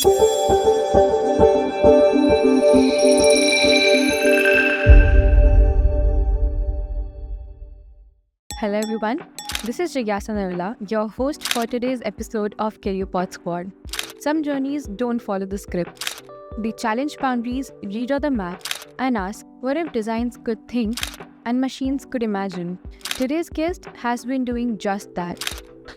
Hello everyone, this is Jigyasa Nirmala, your host for today's episode of KU Podsquad. Some journeys don't follow the script. They challenge boundaries, redraw the map, and ask what if designs could think and machines could imagine. Today's guest has been doing just that.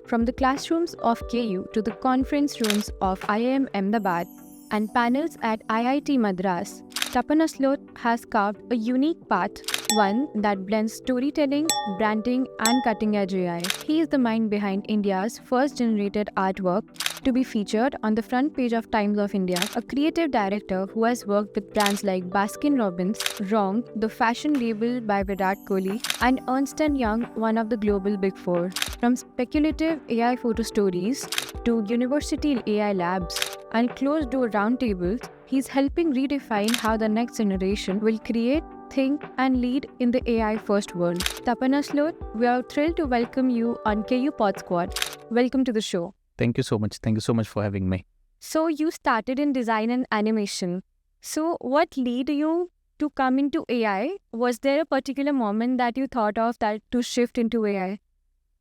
From the classrooms of KU to the conference rooms of IIM Ahmedabad and panels at IIT Madras, Tapan Aslot has carved a unique path, one that blends storytelling, branding, and cutting-edge AI. He is the mind behind India's first generated artwork to be featured on the front page of Times of India, a creative director who has worked with brands like Baskin-Robbins, Wrong, the fashion label by Virat Kohli, and Ernst & Young, one of the global Big Four. From speculative AI photo stories to university AI labs and closed-door roundtables, he's helping redefine how the next generation will create, think, and lead in the AI-first world. Tapan Aslot, we are thrilled to welcome you on KU Podsquad. Welcome to the show. Thank you so much. Thank you so much for having me. So you started in design and animation. So what led you to come into AI? Was there a particular moment that you thought of that to shift into AI?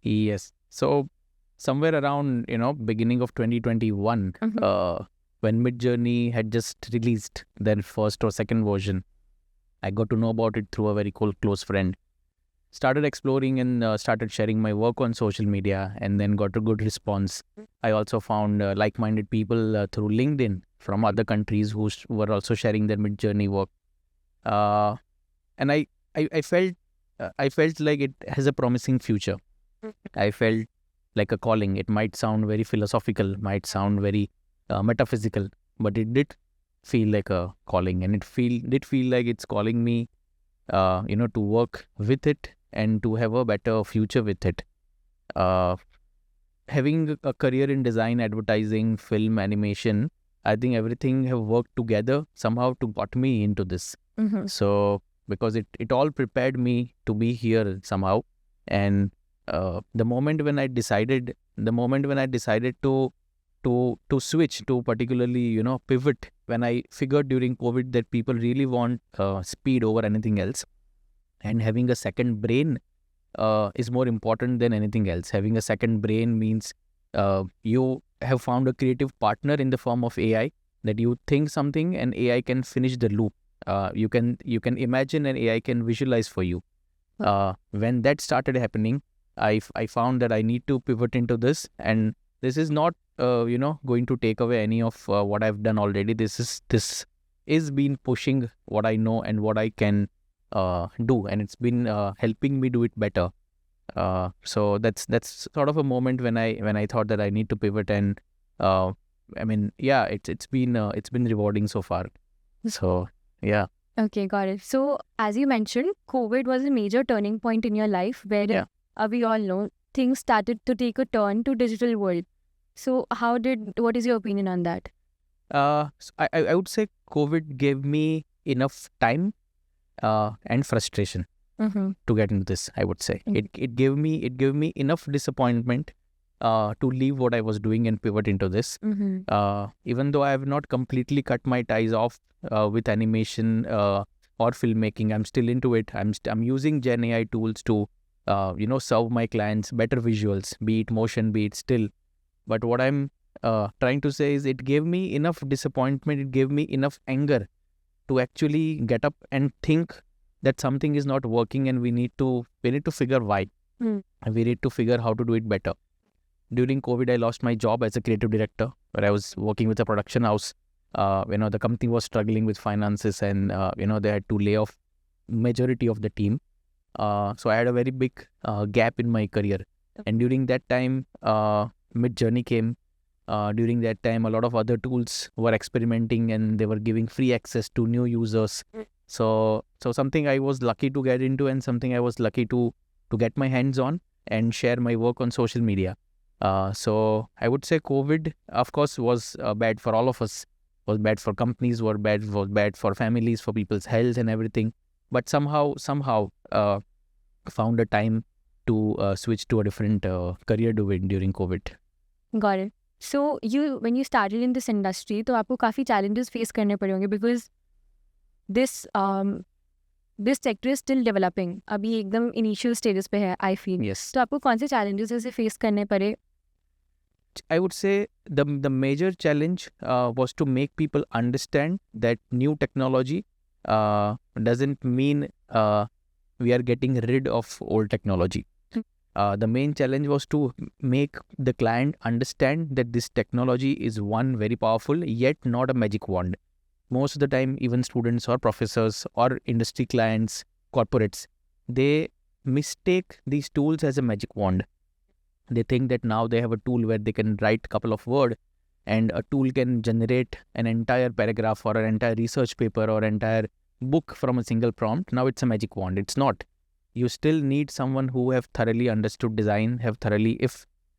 Yes. So somewhere around, beginning of 2021, when Midjourney had just released their first or second version, I got to know about it through a very close friend. Started exploring and started sharing my work on social media and then got a good response. I also found like-minded people through LinkedIn from other countries who were also sharing their Midjourney work. And I felt like it has a promising future. I felt like a calling. It might sound very philosophical, might sound very metaphysical, but it did feel like a calling, and it did feel like it's calling me, to work with it and to have a better future with it. Having a career in design, advertising, film, animation, I think everything have worked together somehow to got me into this. So because it all prepared me to be here somehow, and the moment when I decided to switch to particularly pivot, when I figured during COVID that people really want speed over anything else, and having a second brain is more important than anything else. Having a second brain means you have found a creative partner in the form of AI, that you think something and AI can finish the loop. You can imagine and AI can visualize for you. When that started happening, I found that I need to pivot into this, and this is not going to take away any of what I've done already. This is been pushing what I know and what I can do, and it's been helping me do it better. So that's sort of a moment when I thought that I need to pivot, and it's been rewarding so far. So yeah. Okay, got it. So as you mentioned, COVID was a major turning point in your life where we all know things started to take a turn to digital world. So what is your opinion on that? So I would say COVID gave me enough time and frustration to get into this. I would say it gave me enough disappointment to leave what I was doing and pivot into this. Even though I have not completely cut my ties off with animation or filmmaking, I'm still into it. I'm using Gen AI tools to serve my clients better visuals, be it motion, be it still. But what I'm trying to say is it gave me enough disappointment, it gave me enough anger to actually get up and think that something is not working, and we need to figure why. And we need to figure how to do it better. During COVID, I lost my job as a creative director, where I was working with a production house. The company was struggling with finances, and they had to lay off majority of the team. So I had a very big gap in my career. And during that time, Midjourney came. During that time, a lot of other tools were experimenting, and they were giving free access to new users. So something I was lucky to get into, and something I was lucky to get my hands on and share my work on social media. So I would say COVID, of course, was bad for all of us. Was bad for companies, was bad for families, for people's health and everything. But somehow found a time to switch to a different career during COVID. Got it. So when you started in this industry, तो आपको काफी challenges face करने पड़े होंगे because this sector is still developing. अभी एकदम initial stages पे है, I feel. Yes. तो आपको कौन से challenges ऐसे face करने पड़े? I would say the major challenge was to make people understand that new technology doesn't mean we are getting rid of old technology. The main challenge was to make the client understand that this technology is one very powerful yet not a magic wand. Most of the time, even students or professors or industry clients, corporates, they mistake these tools as a magic wand. They think that now they have a tool where they can write a couple of words and a tool can generate an entire paragraph or an entire research paper or entire book from a single prompt. Now it's a magic wand. It's not. You still need someone who have thoroughly understood design, have thoroughly,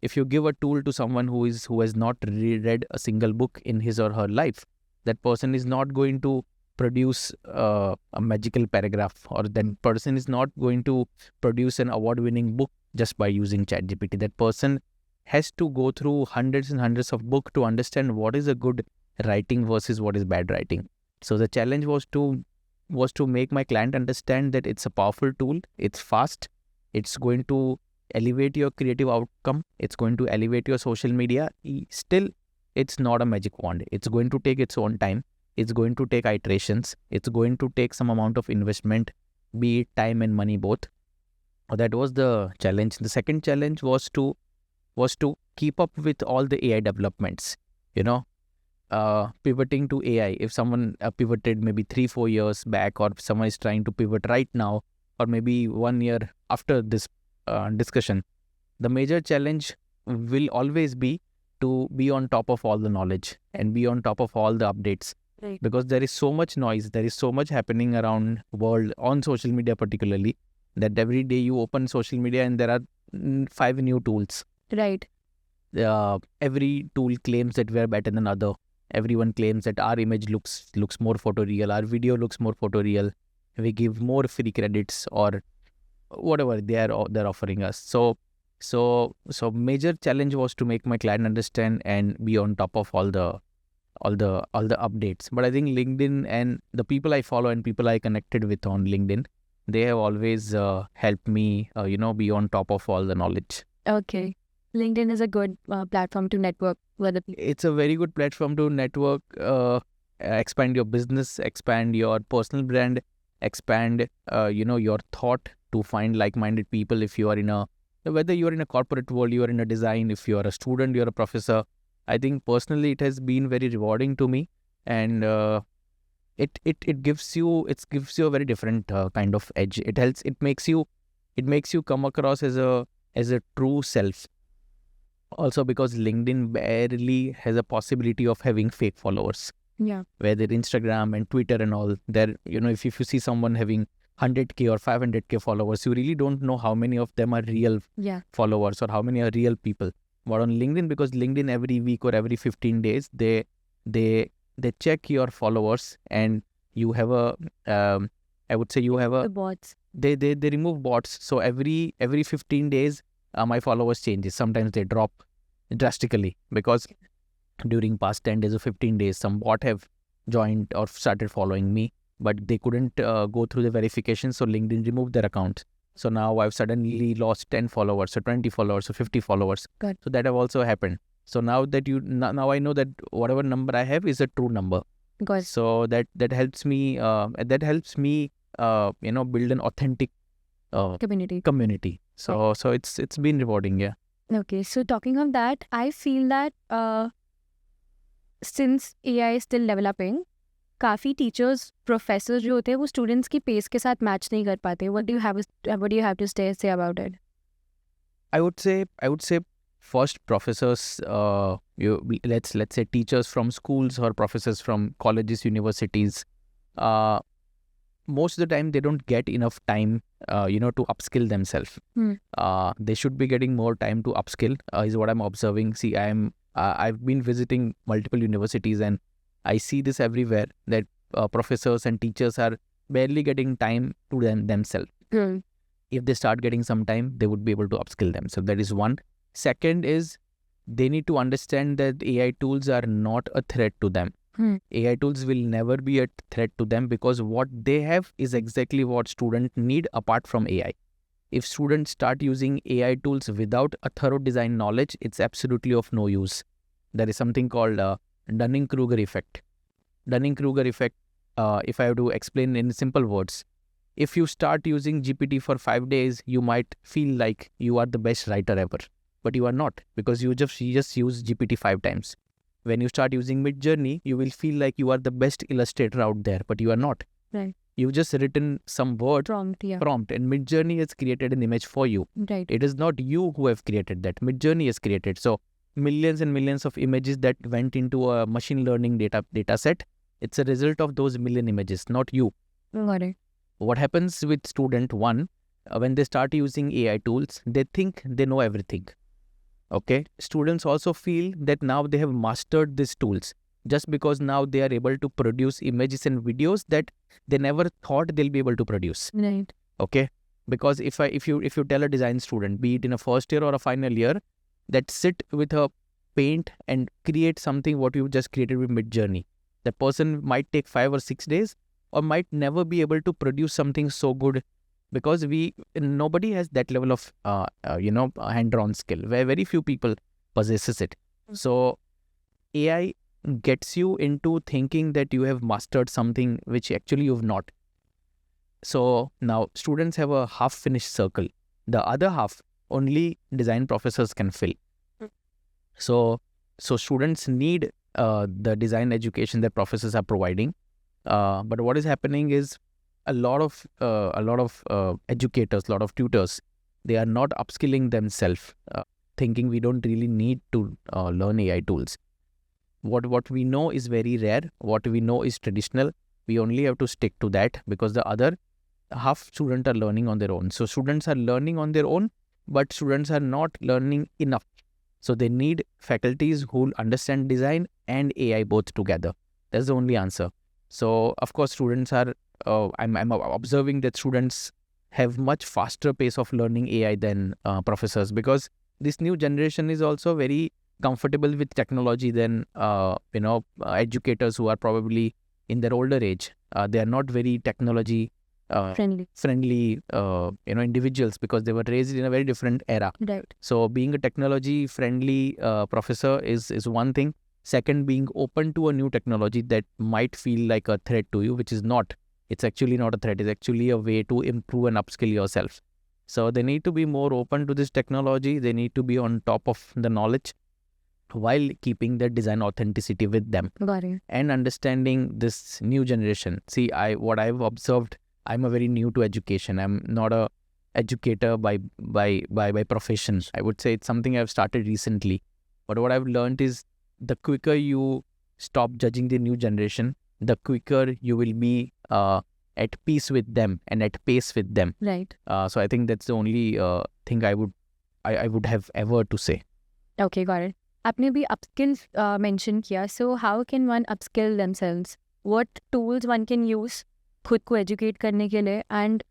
if you give a tool to someone who has not read a single book in his or her life, that person is not going to produce a magical paragraph, or that person is not going to produce an award-winning book just by using ChatGPT. That person has to go through hundreds and hundreds of books to understand what is a good writing versus what is bad writing. So the challenge was to make my client understand that it's a powerful tool, it's fast, it's going to elevate your creative outcome, it's going to elevate your social media. Still, it's not a magic wand. It's going to take its own time. It's going to take iterations. It's going to take some amount of investment, be it time and money both. That was the challenge. The second challenge was to keep up with all the AI developments. Pivoting to AI. If someone pivoted maybe 3-4 years back, or someone is trying to pivot right now, or maybe 1 year after this discussion, the major challenge will always be to be on top of all the knowledge and be on top of all the updates. Right. Because there is so much noise, there is so much happening around world on social media particularly, that every day you open social media and there are 5 new tools. Right. Every tool claims that we are better than other. Everyone claims that our image looks more photoreal, our video looks more photoreal. We give more free credits or whatever they're offering us. So major challenge was to make my client understand and be on top of all the updates. But I think LinkedIn and the people I follow and people I connected with on LinkedIn, they have always helped me, be on top of all the knowledge. Okay. LinkedIn is a good platform to network with other people. It's a very good platform to network, expand your business, expand your personal brand, expand, your thought, to find like-minded people. If you are whether you are in a corporate world, you are in a design, if you are a student, you are a professor, I think personally it has been very rewarding to me, and it gives you a very different kind of edge. It makes you come across as a true self. Also, because LinkedIn barely has a possibility of having fake followers. Yeah. Whether Instagram and Twitter and all, there, if you see someone having 100K or 500K followers, you really don't know how many of them are real followers or how many are real people. But on LinkedIn, because LinkedIn every week or every 15 days, they check your followers, and you have I would say you have The bots. They remove bots. So every 15 days, my followers changes. Sometimes they drop drastically because during past 10 days or 15 days, some bot have joined or started following me, but they couldn't go through the verification, so LinkedIn removed their accounts. So now I've suddenly lost 10 followers or 20 followers or 50 followers. Good. So that have also happened. So now that now I know that whatever number I have is a true number. Good. So that helps me build an authentic community. So it's been rewarding, yeah. Okay, so talking of that, I feel that since AI is still developing, काफी teachers, professors जो होते हैं वो students की pace के साथ match नहीं कर पाते. What do you have to say about it? I would say first, professors, let's say teachers from schools or professors from colleges, universities, most of the time they don't get enough time to upskill themselves. They should be getting more time to upskill, is what I'm observing. See, I've been visiting multiple universities, and I see this everywhere, that professors and teachers are barely getting time to themselves. If they start getting some time, they would be able to upskill them. So that is one. Second is they need to understand that AI tools are not a threat to them. AI tools will never be a threat to them, because what they have is exactly what students need apart from AI. If students start using AI tools without a thorough design knowledge, it's absolutely of no use. There is something called Dunning-Kruger effect. Dunning-Kruger effect, if I have to explain in simple words, if you start using GPT for 5 days, you might feel like you are the best writer ever, but you are not, because you just use GPT 5 times. When you start using Midjourney, you will feel like you are the best illustrator out there, but you are not. Right. You've just written some word Prompt, and Midjourney has created an image for you. Right. It is not you who have created that. Midjourney has created. So millions and millions of images that went into a machine learning data set, it's a result of those million images, not you. Got it. What happens with student one, when they start using AI tools, they think they know everything. Okay. Students also feel that now they have mastered these tools, just because now they are able to produce images and videos that they never thought they'll be able to produce. Right. Okay. Because if you tell a design student, be it in a first year or a final year, that sit with a paint and create something what you just created with Midjourney, that person might take 5 or 6 days, or might never be able to produce something so good, because nobody has that level of hand-drawn skill, where very few people possesses it. So AI gets you into thinking that you have mastered something which actually you've not. So now students have a half-finished circle. The other half only design professors can fill. So students need the design education that professors are providing. But what is happening is a lot of educators, a lot of tutors, they are not upskilling themselves, thinking we don't really need to learn AI tools. What we know is very rare. What we know is traditional. We only have to stick to that, because the other half students are learning on their own. So students are learning on their own, but students are not learning enough. So they need faculties who understand design and AI both together. That's the only answer. So of course students are, I'm observing that students have much faster pace of learning AI than professors, because this new generation is also very comfortable with technology than educators who are probably in their older age. They are not very technology friendly individuals, because they were raised in a very different era. Right. So being a technology friendly professor is one thing. Second, being open to a new technology that might feel like a threat to you, which is not. It's actually not a threat. It's actually a way to improve and upskill yourself. So they need to be more open to this technology. They need to be on top of the knowledge while keeping the design authenticity with them. Got it. And understanding this new generation. See, what I've observed, I'm a very new to education. I'm not a educator by profession. I would say it's something I've started recently. But what I've learned is, the quicker you stop judging the new generation, the quicker you will be at peace with them and at pace with them. Right. So I think that's the only thing I would have ever to say. Okay, got it. आपने भी upskill mention किया. So how can one upskill themselves? What tools one can use खुद को educate करने के लिए, and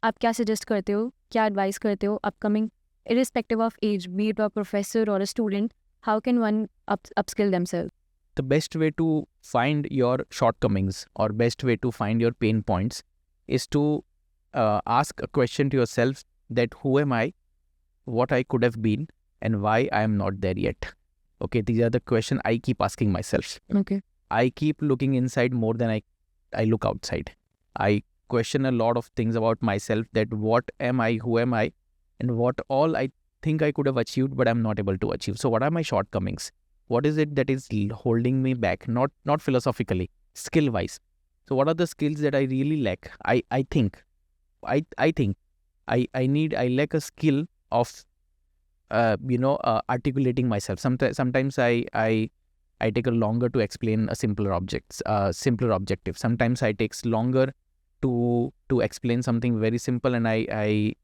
आप क्या suggest करते हो, क्या advice करते हो upcoming, irrespective of age, be it a professor or a student, how can one upskill themselves? The best way to find your shortcomings, or best way to find your pain points, is to ask a question to yourself, that who am I, what I could have been, and why I am not there yet. Okay, these are the questions I keep asking myself. Okay. I keep looking inside more than I look outside. I question a lot of things about myself, that what am I, who am I, and what all I think I could have achieved but I'm not able to achieve. So what are my shortcomings? What is it that is holding me back? Not philosophically, skill wise. So what are the skills that I really lack? I think I lack a skill of articulating myself. Sometimes I take a longer to explain a simpler objective. Sometimes I takes longer to explain something very simple, and I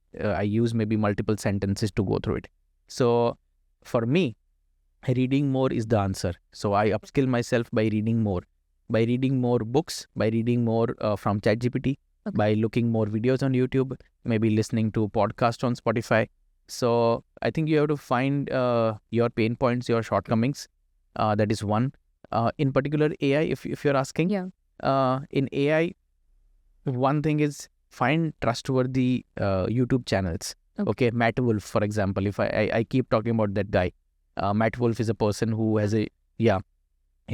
use maybe multiple sentences to go through it. So for me, reading more is the answer. So I upskill myself by reading more books, by reading more from ChatGPT, Okay. by looking more videos on YouTube, maybe listening to podcasts on Spotify. So I think you have to find your pain points, your shortcomings. That is one. In particular, AI, if you're asking, in AI, one thing is find trustworthy YouTube channels. Okay, Matt Wolf, for example. If I keep talking about that guy, Matt Wolf is a person who has he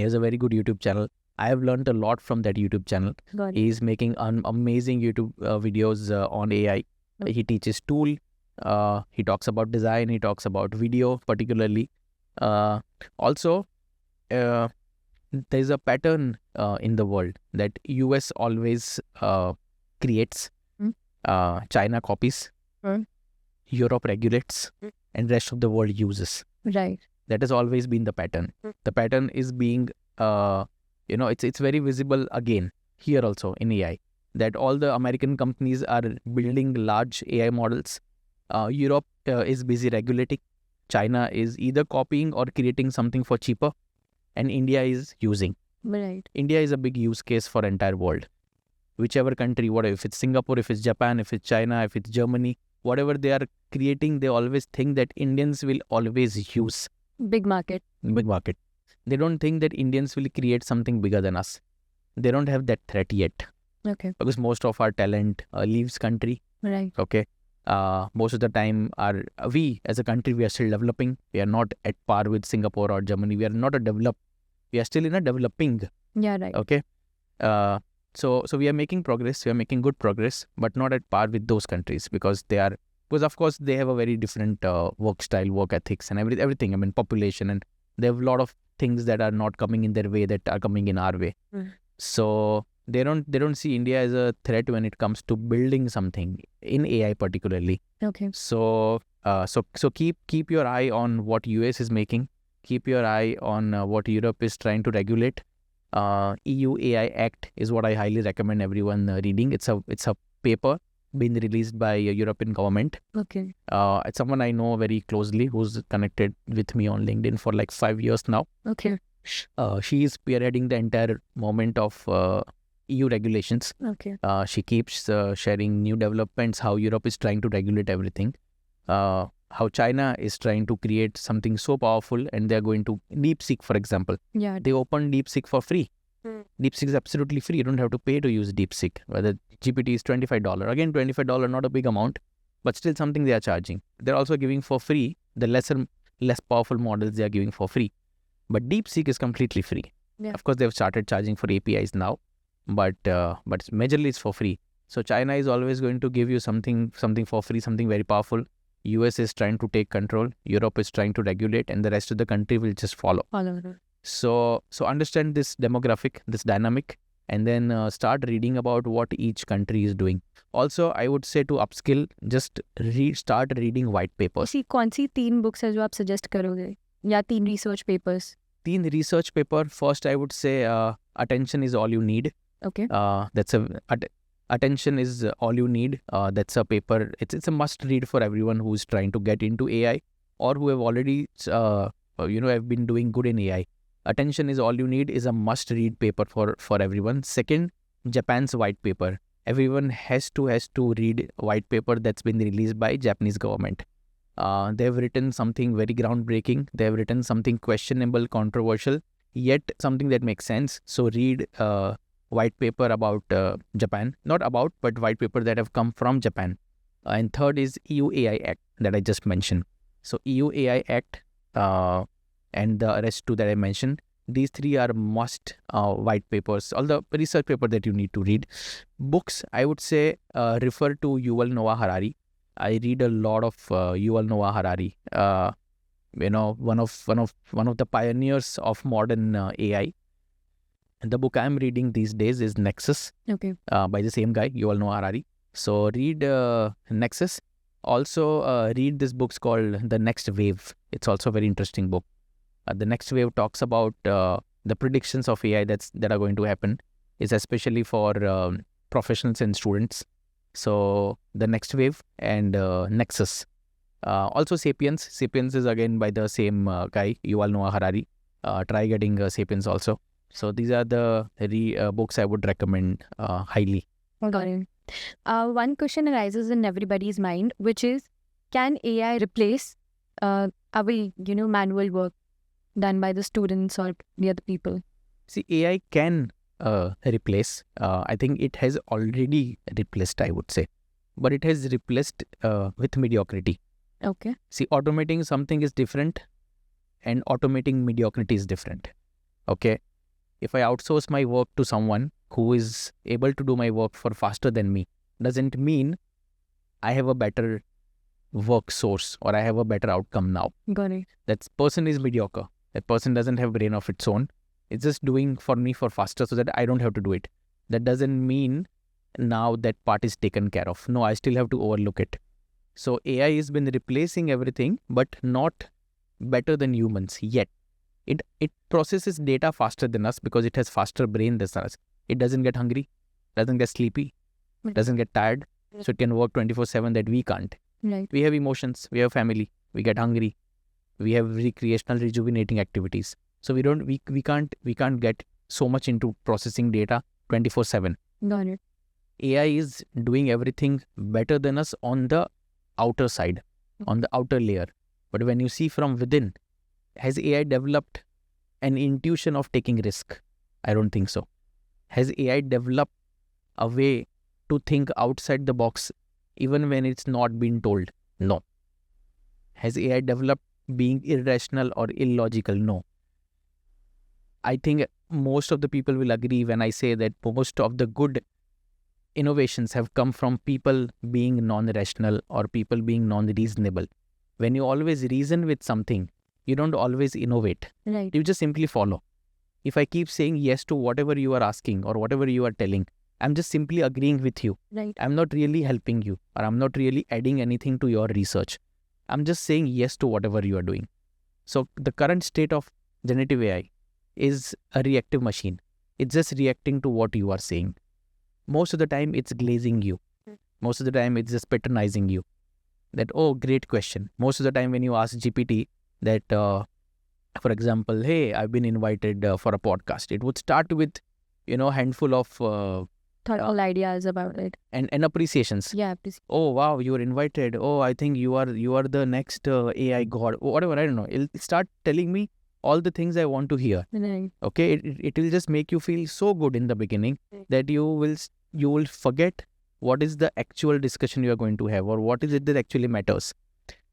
has a very good YouTube channel. I have learned a lot from that YouTube channel. He's making amazing YouTube videos on AI. He teaches tool. He talks about design. He talks about video, particularly. Also, there's a pattern in the world that US always creates, China copies, Europe regulates, and rest of the world uses. Right. That has always been the pattern. The pattern is being, it's very visible again here also in AI, that all the American companies are building large AI models. Europe is busy regulating. China is either copying or creating something for cheaper, and India is using. Right. India is a big use case for entire world. Whichever country, whatever, if it's Singapore, if it's Japan, if it's China, if it's Germany, whatever they are creating, they always think that Indians will always use. Big market. They don't think that Indians will create something bigger than us. They don't have that threat yet. Okay. Because most of our talent leaves country. Right. Okay. Most of the time, we as a country, we are still developing. We are not at par with Singapore or Germany. We are not we are still in a developing. Yeah, right. Okay. So we are making progress. We are making good progress, but not at par with those countries because of course they have a very different work style, work ethics, and everything. I mean, population, and they have a lot of things that are not coming in their way that are coming in our way. So they don't see India as a threat when it comes to building something in AI particularly. Okay. So keep your eye on what US is making. Keep your eye on what Europe is trying to regulate. EU AI Act is what I highly recommend everyone reading. It's a paper being released by a European government. Okay. It's someone I know very closely who's connected with me on LinkedIn for like 5 years now. Okay. She is spearheading the entire moment of EU regulations. Okay. She keeps sharing new developments, how Europe is trying to regulate everything, how China is trying to create something so powerful, and they're going to DeepSeek, for example. Yeah. They open DeepSeek for free. DeepSeek is absolutely free. You don't have to pay to use DeepSeek. Whether GPT is $25. Again, $25, not a big amount, but still something they are charging. They're also giving for free the less powerful models they are giving for free. But DeepSeek is completely free. Yeah. Of course, they've started charging for APIs now, but majorly it's for free. So China is always going to give you something for free, something very powerful. US is trying to take control. Europe is trying to regulate, and the rest of the country will just follow. So understand this demographic, this dynamic, and then start reading about what each country is doing. Also, I would say to upskill, just start reading white papers. कौन सी 3 books है जो आप suggest करोगे या 3 research papers? 3 research paper. First, I would say Attention is All You Need. Okay. Attention is All You Need. That's a paper. It's a must read for everyone who is trying to get into AI or who have already have been doing good in AI. Attention is All You Need is a must read paper for everyone. Second, Japan's white paper. Everyone has to read white paper that's been released by Japanese government. They've written something very groundbreaking. They've written something questionable, controversial, yet something that makes sense. So read white paper about Japan. Not about, but white paper that have come from Japan. And third is EU AI Act that I just mentioned. So EU AI Act and the rest 2 that I mentioned. These 3 are must white papers, all the research paper that you need to read. Books, I would say refer to Yuval Noah Harari. I read a lot of Yuval Noah Harari. One of the pioneers of modern AI. And the book I'm reading these days is Nexus. Okay. By the same guy, Yuval Noah Harari. So read Nexus. Also read this book called The Next Wave. It's also a very interesting book. The Next Wave talks about the predictions of AI that are going to happen. It's especially for professionals and students. So The Next Wave and Nexus. Also Sapiens. Sapiens is again by the same guy, Yuval Noah Harari. Try getting Sapiens also. So these are the books I would recommend highly. Got it. One question arises in everybody's mind, which is, can AI replace our manual work done by the students or the other people? See, AI can replace. I think it has already replaced, I would say. But it has replaced with mediocrity. Okay. See, automating something is different and automating mediocrity is different. Okay. If I outsource my work to someone who is able to do my work for faster than me, doesn't mean I have a better work source or I have a better outcome now. Got it. That person is mediocre. That person doesn't have brain of its own. It's just doing for me for faster so that I don't have to do it. That doesn't mean now that part is taken care of. No, I still have to overlook it. So AI has been replacing everything, but not better than humans yet. It processes data faster than us because it has faster brain than us. It doesn't get hungry, doesn't get sleepy, doesn't get tired. So it can work 24/7 that we can't. Right. We have emotions, we have family, we get hungry, we have recreational rejuvenating activities. So we can't get so much into processing data 24/7. Got it. AI is doing everything better than us on the outer side, on the outer layer. But when you see from within, has AI developed an intuition of taking risk? I don't think so. Has AI developed a way to think outside the box even when it's not been told? No. Has AI developed being irrational or illogical? No. I think most of the people will agree when I say that most of the good innovations have come from people being non-rational or people being non-reasonable. When you always reason with something, you don't always innovate. Right. You just simply follow. If I keep saying yes to whatever you are asking or whatever you are telling, I'm just simply agreeing with you. Right. I'm not really helping you or I'm not really adding anything to your research. I'm just saying yes to whatever you are doing. So the current state of generative AI is a reactive machine. It's just reacting to what you are saying. Most of the time, it's glazing you. Most of the time, it's just patronizing you. That, oh, great question. Most of the time when you ask GPT that, for example, hey, I've been invited for a podcast, it would start with, handful of thoughtful ideas about it and appreciations. Yeah, please. Oh wow, you were invited. Oh, I think you are the next AI god. Whatever, I don't know. It'll start telling me all the things I want to hear. Right. Okay, it will just make you feel so good in the beginning that you will forget what is the actual discussion you are going to have or what is it that actually matters.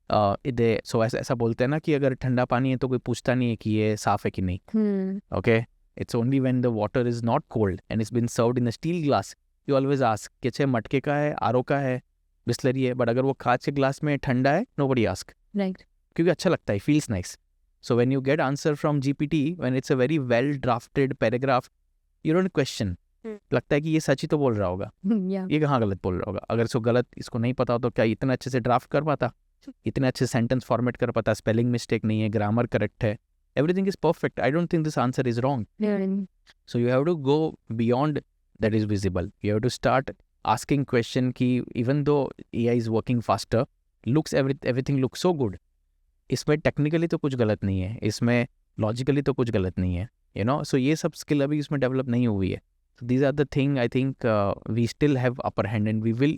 So ऐसा बोलते हैं ना कि अगर ठंडा पानी है तो कोई पूछता नहीं है कि ये साफ है कि नहीं. Okay, it's only when the water is not cold and it's been served in a steel glass you always ask कि अच्छा मटके का है, आरओ का है, बिस्लरी है. बट अगर वो कांच के ग्लास में ठंडा है, nobody ask. Right. क्योंकि अच्छा लगता है, feels nice. So when you get answer from GPT, when it's a very well drafted paragraph, you don't question. लगता है कि ये सच ही तो बोल रहा होगा. Yeah. ये कहाँ गलत बोल रहा होगा. अगर इसको गलत इसको नहीं पता हो तो क्या इतना अच्छे से ड्राफ्ट कर पाता, इतने अच्छे सेंटेंस फॉर्मेट कर पाता, स्पेलिंग मिस्टेक नहीं है, ग्रामर करेक्ट है, everything is perfect. I don't think this answer is wrong. Yeah. So you have to go beyond that is visible. You have to start asking question कि even though AI is working faster, everything looks so good. इसमें technically तो कुछ गलत नहीं है, इसमें logically तो कुछ गलत नहीं है, so ये सब स्किल अभी इसमें डेवलप नहीं हुई है. So these are the thing I think we still have upper hand and we will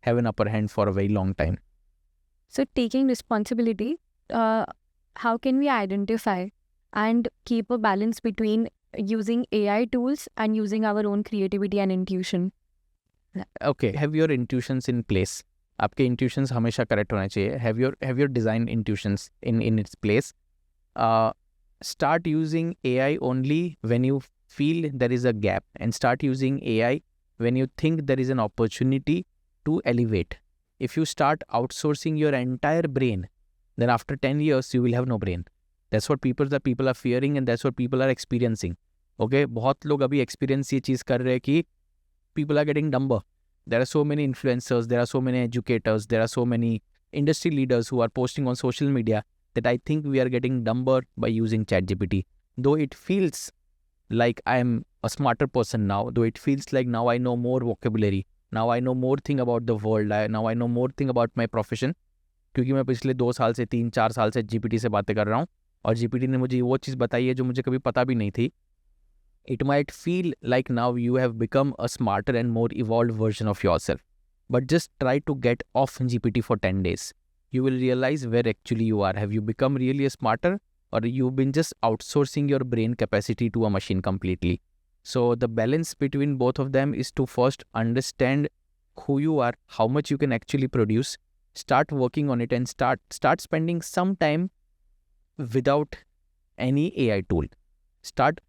have an upper hand for a very long time. So taking responsibility, how can we identify and keep a balance between using AI tools and using our own creativity and intuition? Okay, have your intuitions in place. आपके intuitions हमेशा correct होना चाहिए. Have your design intuitions in its place. Start using AI only when you feel there is a gap, and start using AI when you think there is an opportunity to elevate. If you start outsourcing your entire brain, then after 10 years you will have no brain. That's what people are fearing and that's what people are experiencing. Okay, बहुत लोग अभी experience ये चीज़ कर रहे हैं कि people are getting dumber. There are so many influencers, there are so many educators, there are so many industry leaders who are posting on social media that I think we are getting dumber by using ChatGPT. Though it feels like I am a smarter person now, though it feels like now I know more vocabulary, now I know more thing about the world, now I know more thing about my profession, क्योंकि मैं पिछले 2 साल से 3-4 साल से GPT से बातें कर रहा हूँ और GPT ने मुझे वो चीज़ बताई है जो मुझे कभी पता भी नहीं थी. It might feel like now you have become a smarter and more evolved version of yourself. But just try to get off GPT for 10 days. you will realize where actually you are. Have you become really a smarter, or you've been just outsourcing your brain capacity to a machine completely? So the balance between both of them is to first understand who you are, how much you can actually produce, start working on it, and start spending some time without any AI tool. Start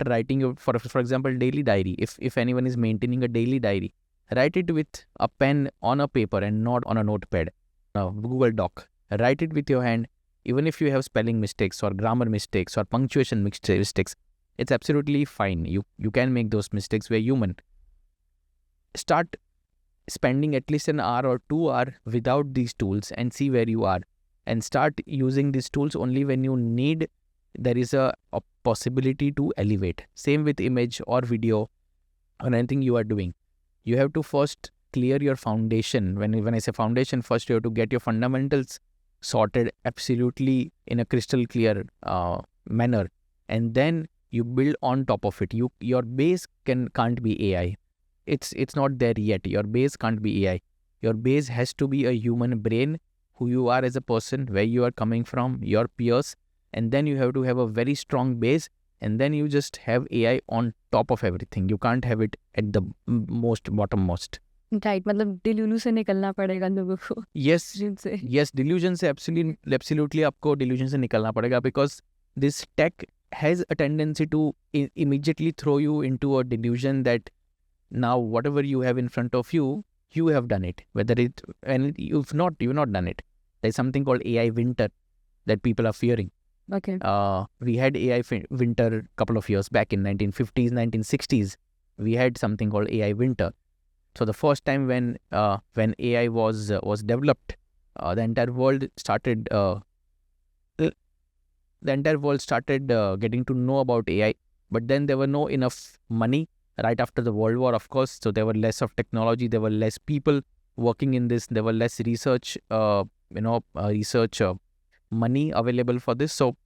writing your, for example, daily diary. If anyone is maintaining a daily diary, write it with a pen on a paper and not on a notepad, Google Doc. Write it with your hand. Even if you have spelling mistakes or grammar mistakes or punctuation mistakes, it's absolutely fine. You can make those mistakes. We're human. Start spending at least an hour or 2 hours without these tools and see where you are. And start using these tools only when you need. There is a possibility to elevate. Same with image or video or anything you are doing. You have to first clear your foundation. When I say foundation, first you have to get your fundamentals sorted absolutely in a crystal clear manner, and then you build on top of it. Your base can't be AI. It's not there yet. Your base can't be AI. Your base has to be a human brain, who you are as a person, where you are coming from, your peers, and then you have to have a very strong base, and then you just have AI on top of everything. You can't have it at the bottommost. Right, मतलब delusion से निकलना पड़ेगा लोगों को. Yes, delusion से absolutely आपको delusion से निकलना पड़ेगा, because this tech has a tendency to immediately throw you into a delusion that now whatever you have in front of you, you have done it. And you've not done it. There's something called AI winter that people are fearing. Okay. We had AI winter a couple of years back in 1950s, 1960s. We had something called AI winter. So the first time when AI was developed, the entire world started getting to know about AI. But then there were no enough money right after the World War, of course. So there were less of technology. There were less people working in this. There were less research, money available for this. So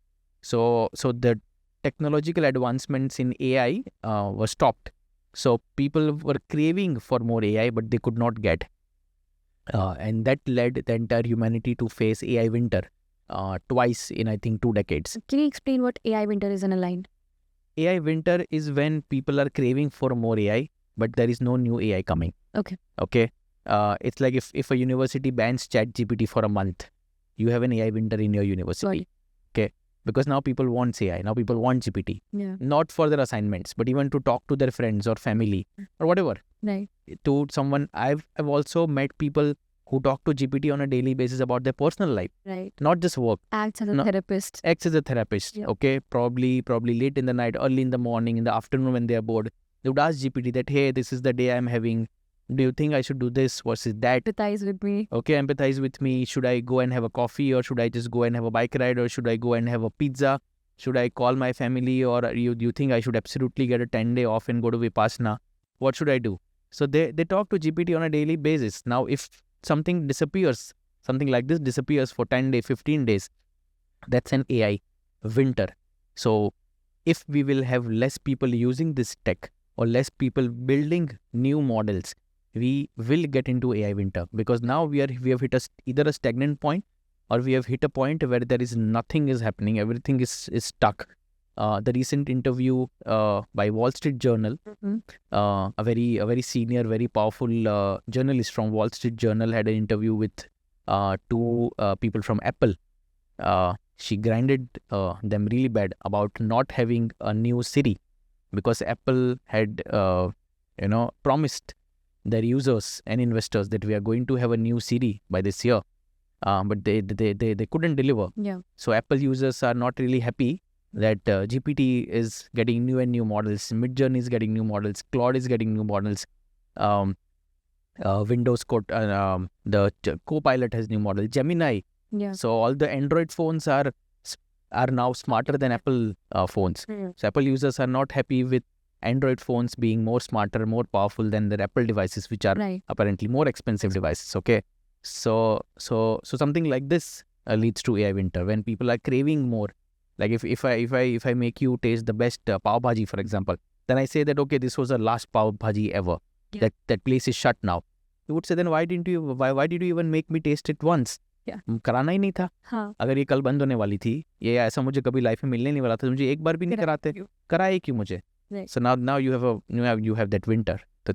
the technological advancements in AI were stopped. So people were craving for more AI, but they could not get. And that led the entire humanity to face AI winter twice in, I think, 2 decades. Can you explain what AI winter is in a line? AI winter is when people are craving for more AI, but there is no new AI coming. Okay. It's like if a university bans ChatGPT for a month, you have an AI winter in your university. Okay. Because now people want AI. Now people want GPT. Yeah. Not for their assignments, but even to talk to their friends or family or whatever. Right. To someone, I've also met people who talk to GPT on a daily basis about their personal life. Right. Not just work. Acts as a therapist. Acts as a therapist. Yeah. Okay. Probably late in the night, early in the morning, in the afternoon when they are bored. They would ask GPT that, hey, this is the day I'm having. Do you think I should do this versus that? Empathize with me. Okay, empathize with me. Should I go and have a coffee, or should I just go and have a bike ride, or should I go and have a pizza? Should I call my family, or do you think I should absolutely get a 10-day off and go to Vipassana? What should I do? So they talk to GPT on a daily basis. Now, if something disappears, something like this disappears for 10 days, 15 days, that's an AI winter. So if we will have less people using this tech or less people building new models, we will get into AI winter, because now we have hit either a stagnant point, or we have hit a point where there is nothing is happening. Everything is stuck. The recent interview by Wall Street Journal, a very senior, very powerful journalist from Wall Street Journal had an interview with 2 people from Apple. She grinded them really bad about not having a new Siri, because Apple had promised their users and investors that we are going to have a new Siri by this year, but they couldn't deliver. Yeah. So Apple users are not really happy that GPT is getting new and new models. Midjourney is getting new models. Claude is getting new models. Windows Code, the Copilot has new model. Gemini. Yeah. So all the Android phones are now smarter than Apple phones. Mm. So Apple users are not happy with Android phones being more smarter, more powerful than their Apple devices, which are apparently more expensive devices. Okay, so something like this leads to AI winter, when people are craving more. Like if I make you taste the best pav bhaji, for example, then I say that, okay, this was the last pav bhaji ever. Yeah. That place is shut now. You would say, then why did you even make me taste it once? कराना ही नहीं था. हाँ. अगर ये कल बंद होने वाली थी, ये ऐसा मुझे कभी लाइफ में मिलने नहीं वाला था, मुझे एक बार भी नहीं कराते, कराए क्यों मुझे? Right. So now you have that winter. So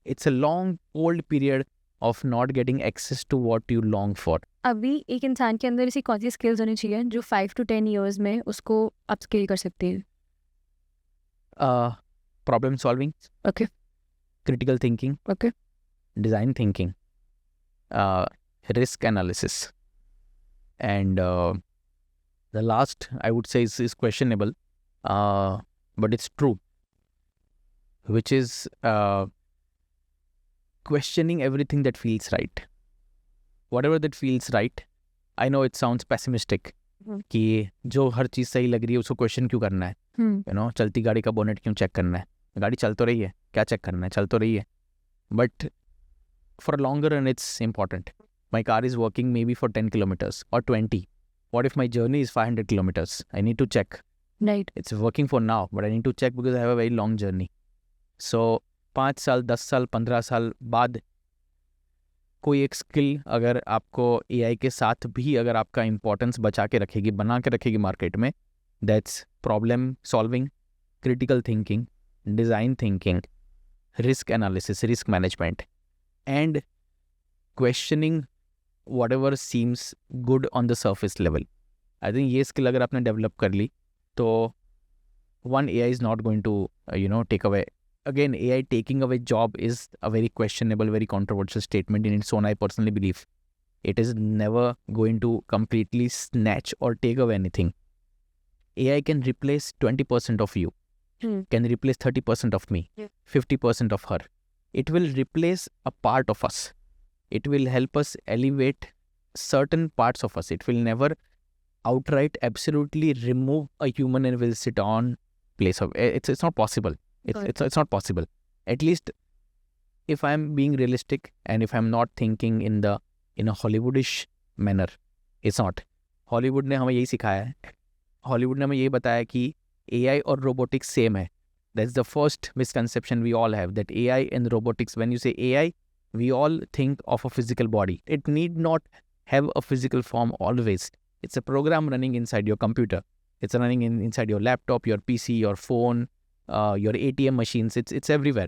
it's a long old period of not getting access to what you long for. अभी एक इंसान के अंदर ऐसी कौन सी स्किल्स होनी चाहिए जो 5 to 10 years में उसको अपस्किल कर सकती है? Problem solving. Okay. Critical thinking. Okay. Design thinking. Risk analysis. And the last I would say is questionable, but it's true, which is questioning everything that feels right. Whatever that feels right. I know it sounds pessimistic कि जो हर चीज़ सही लग रही है उसको question क्यों करना है? You know, चलती गाड़ी का बोनेट क्यों चेक करना है? गाड़ी चल तो रही है, क्या चेक करना है? चल तो रही है. But for a longer run it's important. My car is working maybe for 10 kilometers or 20. What if my journey is 500 kilometers? I need to check. Right. It's working for now, but I need to check because I have a very long journey. So 5 साल, 10 साल, 15 साल बाद कोई एक skill अगर आपको AI के साथ भी अगर आपका इम्पोर्टेंस बचा के रखेगी, बना के रखेगी मार्केट में, that's problem solving, critical thinking, design thinking, risk analysis, risk management and questioning whatever seems good on the surface level. I think ये skill अगर आपने डेवलप कर ली तो one AI is not going to take away. Again, AI taking away job is a very questionable, very controversial statement in its own. I personally believe it is never going to completely snatch or take away anything. AI can replace 20% of you, can replace 30% of me, 50% of her. It will replace a part of us. It will help us elevate certain parts of us. It will never outright absolutely remove a human and will sit on place of it's not possible. It's not possible. At least if I'm being realistic and if I'm not thinking in a Hollywoodish manner, it's not. Hollywood ने हमें यही सिखाया है. Hollywood ने हमें यही बताया कि AI और robotics same है. That's the first misconception we all have, that AI and robotics, when you say AI, we all think of a physical body. It need not have a physical form always. It's a program running inside your computer. It's running inside your laptop, your PC, your phone, your ATM machines. It's everywhere.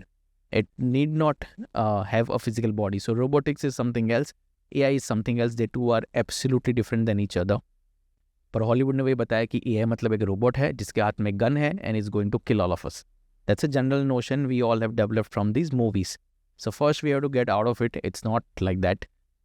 It need not have a physical body. So robotics is something else. AI is something else. They two are absolutely different than each other. पर Hollywood ने वही बताया कि AI मतलब एक robot है जिसके हाथ में गन है and is going to kill all of us. That's a general notion we all have developed from these movies. So first we have to get out of it. It's not like that.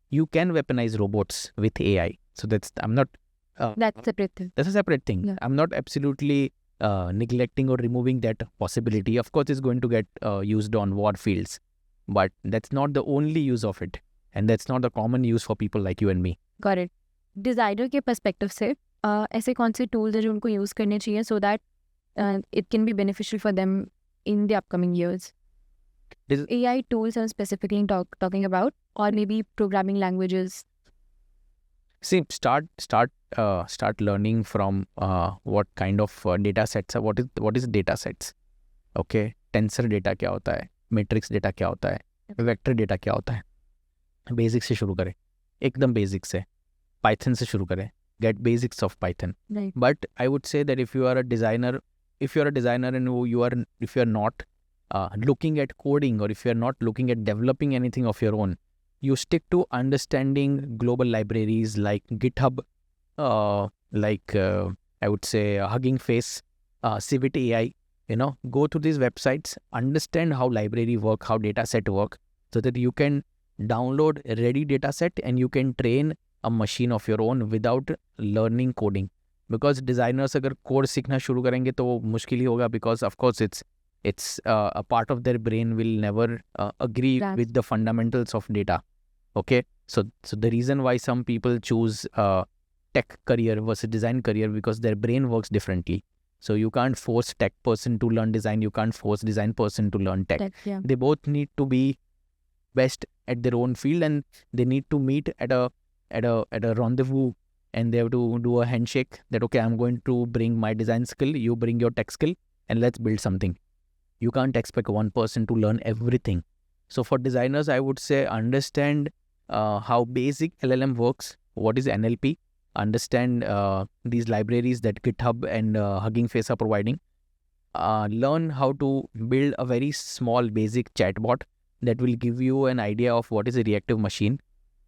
You can weaponize robots with AI. So that's that's a separate thing. That's a separate thing. Yeah. I'm not absolutely neglecting or removing that possibility. Of course, it's going to get used on war fields, but that's not the only use of it, and that's not the common use for people like you and me. Got it. Designer के perspective से ऐसे कौन से tools हैं जो उनको use करने चाहिए so that it can be beneficial for them in the upcoming years? AI tools I'm specifically talking about, or maybe programming languages. See, start learning from what kind of data sets are. What is data sets? Okay, tensor data क्या होता है, matrix data क्या होता है, vector data क्या होता है. Basic से शुरू करें, एकदम basic से. Python से शुरू करें. Get basics of Python. Right. But I would say that if you are a designer and if you are not looking at coding, or if you're not looking at developing anything of your own, you stick to understanding global libraries like GitHub, I would say Hugging Face, Civit AI. Go to these websites, understand how library work, how data set work, so that you can download a ready data set and you can train a machine of your own without learning coding. Because designers अगर code सीखना शुरू करेंगे तो वो मुश्किल ही होगा, because of course it's a part of their brain will never agree with the fundamentals of data. Okay, so the reason why some people choose tech career versus design career, because their brain works differently. So you can't force tech person to learn design, you can't force design person to learn tech. Yeah. They both need to be best at their own field, and they need to meet at a rendezvous, and they have to do a handshake that, okay, I'm going to bring my design skill, you bring your tech skill, and let's build something. You can't expect one person to learn everything. So for designers, I would say understand how basic LLM works, what is NLP, understand these libraries that GitHub and Hugging Face are providing, learn how to build a very small basic chatbot that will give you an idea of what is a reactive machine.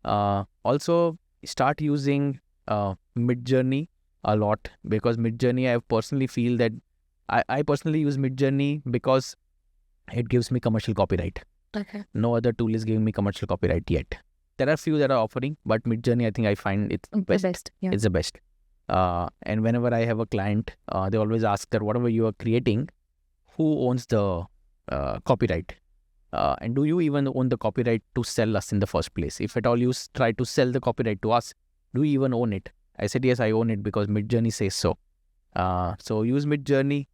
Also start using Midjourney a lot, because Midjourney, I personally feel that I personally use Midjourney because it gives me commercial copyright. Okay. No other tool is giving me commercial copyright yet. There are few that are offering, but Midjourney, I think I find it's The best. Yeah. It's the best. And whenever I have a client, they always ask that whatever you are creating, who owns the copyright? And do you even own the copyright to sell us in the first place? If at all you try to sell the copyright to us, do you even own it? I said, yes, I own it because Midjourney says so. So use Midjourney.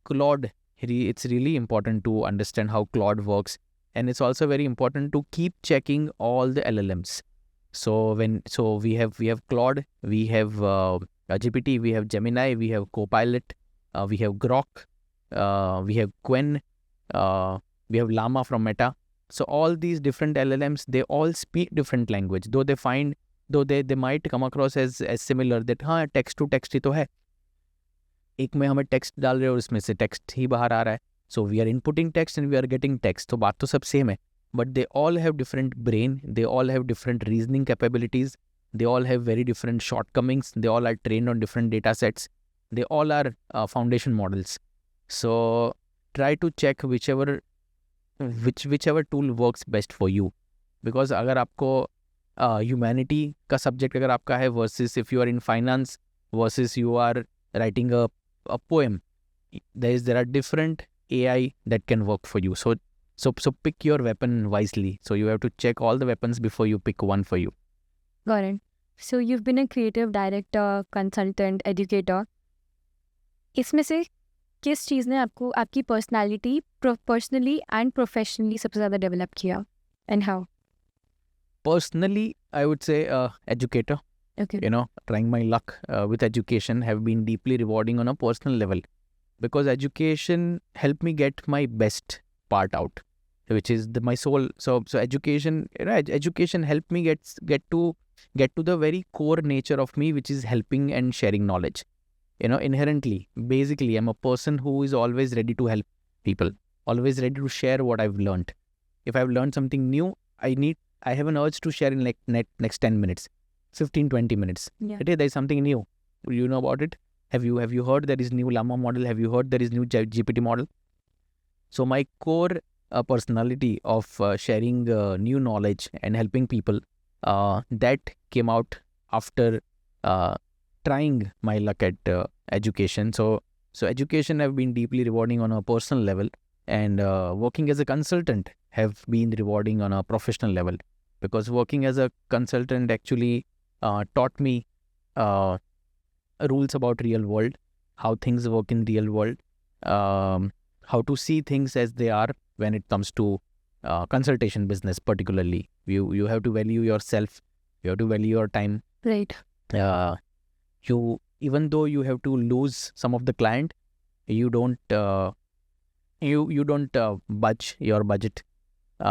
Claude, it's really important to understand how Claude works. And it's also very important to keep checking all the LLMs. So we have Claude, we have GPT, we have Gemini, we have Copilot, we have Grok, we have Quen, we have Llama from Meta. So all these different LLMs, they all speak different language, though they might come across as similar, that हाँ text to text ही तो है, एक में हमें text डाल रहे हैं और इसमें से text ही बाहर आ रहा है. So we are inputting text and we are getting text. तो बात तो सब same है. But they all have different brain, they all have different reasoning capabilities, they all have very different shortcomings, they all are trained on different data sets, they all are foundation models. So try to check whichever tool works best for you. Because अगर आपको humanity का subject अगर आपका है, versus if you are in finance, versus you are writing a poem, there are different AI that can work for you. So pick your weapon wisely. So you have to check all the weapons before you pick one for you. Got it. So you've been a creative director, consultant, educator. इसमें से किस चीज़ ने आपको आपकी personality personally and professionally सबसे ज़्यादा develop किया, and how? Personally, I would say educator. Okay. Trying my luck with education have been deeply rewarding on a personal level, because education helped me get my best part out, which is my soul. So education, education helped me get to the very core nature of me, which is helping and sharing knowledge. Inherently, basically, I'm a person who is always ready to help people, always ready to share what I've learned. If I've learned something new, I have an urge to share in like next 10 minutes, 15-20 minutes. Yeah. Today there's something new. You know about it? Have you heard there is new Llama model? Have you heard there is new GPT model? So my core personality of sharing new knowledge and helping people, that came out after trying my luck at education. So education have been deeply rewarding on a personal level, and working as a consultant have been rewarding on a professional level, because working as a consultant actually taught me rules about real world, how things work in real world, how to see things as they are when it comes to consultation business particularly. You have to value yourself, you have to value your time. Right. You, even though you have to lose some of the client, you don't you don't budge your budget,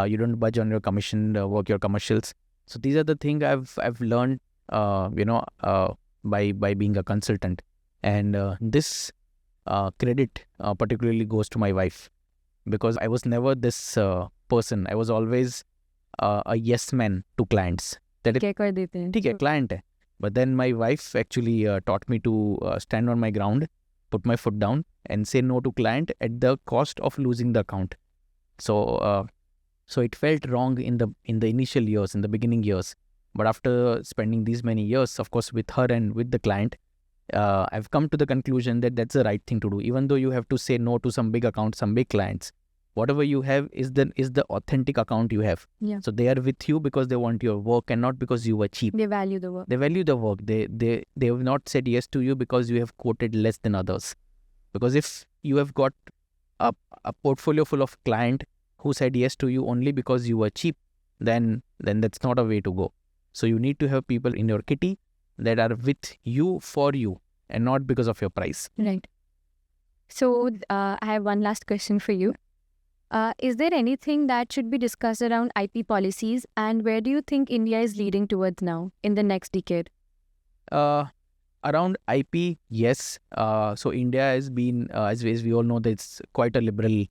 you don't budge on your commission work, your commercials. So these are the things I've learned by being a consultant, and this credit particularly goes to my wife, because I was never this person. I was always a yes man to clients. That क्या कर देते हैं? ठीक है, client है. But then my wife actually taught me to stand on my ground, put my foot down, and say no to client at the cost of losing the account. So it felt wrong in the initial years, in the beginning years. But after spending these many years, of course, with her and with the client, I've come to the conclusion that that's the right thing to do. Even though you have to say no to some big accounts, some big clients, whatever you have is the authentic account you have. Yeah. So they are with you because they want your work and not because you were cheap. They value the work. They value the work. They have not said yes to you because you have quoted less than others. Because if you have got a portfolio full of client who said yes to you only because you were cheap, then that's not a way to go. So you need to have people in your kitty that are with you for you and not because of your price. Right. So I have one last question for you. Is there anything that should be discussed around IP policies, and where do you think India is leading towards now in the next decade? Around IP, yes. So India has been, as we all know, that it's quite a liberal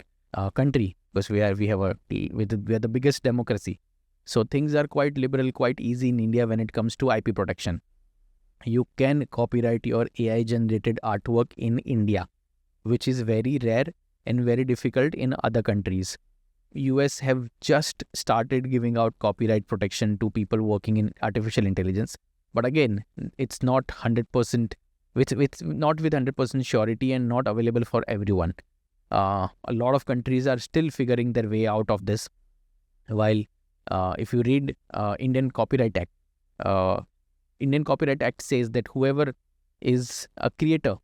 country, because we are the biggest democracy. So things are quite liberal, quite easy in India when it comes to IP protection. You can copyright your AI generated artwork in India, which is very rare and very difficult in other countries. US have just started giving out copyright protection to people working in artificial intelligence. But again, it's not 100%, with not with 100% surety and not available for everyone. A lot of countries are still figuring their way out of this. While if you read Indian Copyright Act, Indian Copyright Act says that whoever is a creator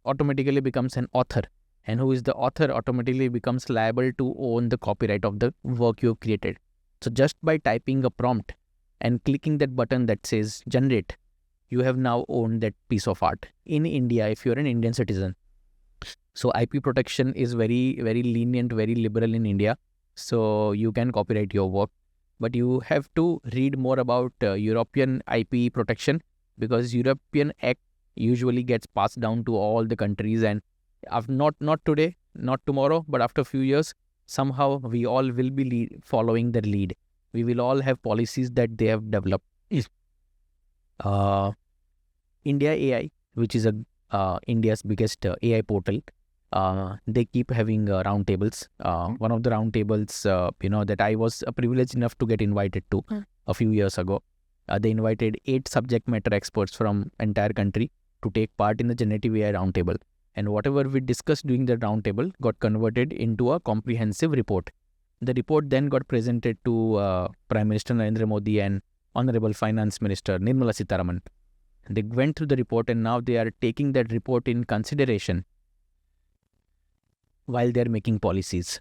automatically becomes an author, and who is the author automatically becomes liable to own the copyright of the work you have created. So just by typing a prompt and clicking that button that says generate, you have now owned that piece of art in India if you're an Indian citizen. So IP protection is very, very lenient, very liberal in India. So you can copyright your work, but you have to read more about European IP protection, because European Act usually gets passed down to all the countries, and not today, not tomorrow, but after a few years, somehow we all will be following their lead. We will all have policies that they have developed. India AI, which is India's biggest AI portal, they keep having roundtables. One of the roundtables, that I was privileged enough to get invited to a few years ago. They invited 8 subject matter experts from entire country to take part in the generative AI roundtable. And whatever we discussed during the roundtable got converted into a comprehensive report. The report then got presented to Prime Minister Narendra Modi and Honorable Finance Minister Nirmala Sitharaman. They went through the report, and now they are taking that report in consideration while they are making policies.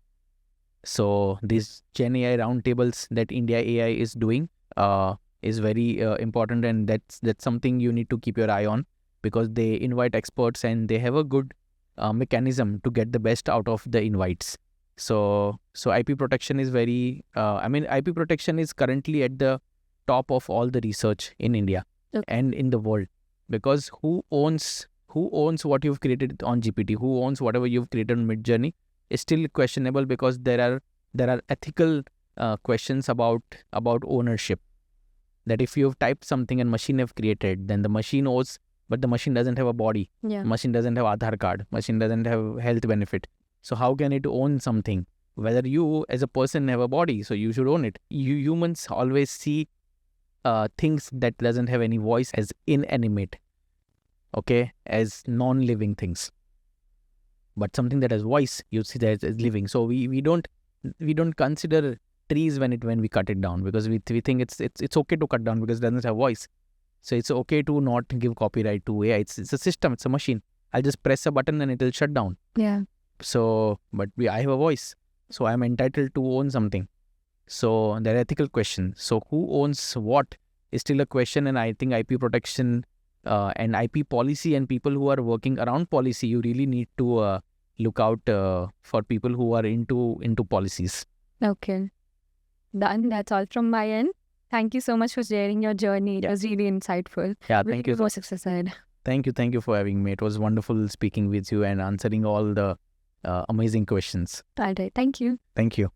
So these Gen AI roundtables that India AI is doing is very important, and that's something you need to keep your eye on, because they invite experts and they have a good mechanism to get the best out of the invites. So IP protection is very, IP protection is currently at the top of all the research in India and in the world, because who owns what you've created on GPT, who owns whatever you've created on Midjourney is still questionable, because there are ethical questions about ownership. That if you've typed something and machine have created, then the machine owns, but the machine doesn't have a body. Yeah. Machine doesn't have Aadhaar card. Machine doesn't have health benefit. So how can it own something? Whether you as a person have a body, so you should own it. You humans always see things that doesn't have any voice as inanimate, okay, as non-living things. But something that has voice, you see that as living. So we don't consider trees when we cut it down, because we think it's okay to cut down because it doesn't have voice. So it's okay to not give copyright to AI. It's a system, it's a machine. I'll just press a button and it'll shut down. Yeah. So, but I have a voice, so I'm entitled to own something. So there are ethical questions. So who owns what is still a question, and I think IP protection and IP policy and people who are working around policy, you really need to look out for people who are into policies. Okay. Done. That's all from my end. Thank you so much for sharing your journey. It was really insightful. Yeah, thank you. For success ahead. Thank you for having me. It was wonderful speaking with you and answering all the amazing questions. All right. Thank you. Thank you.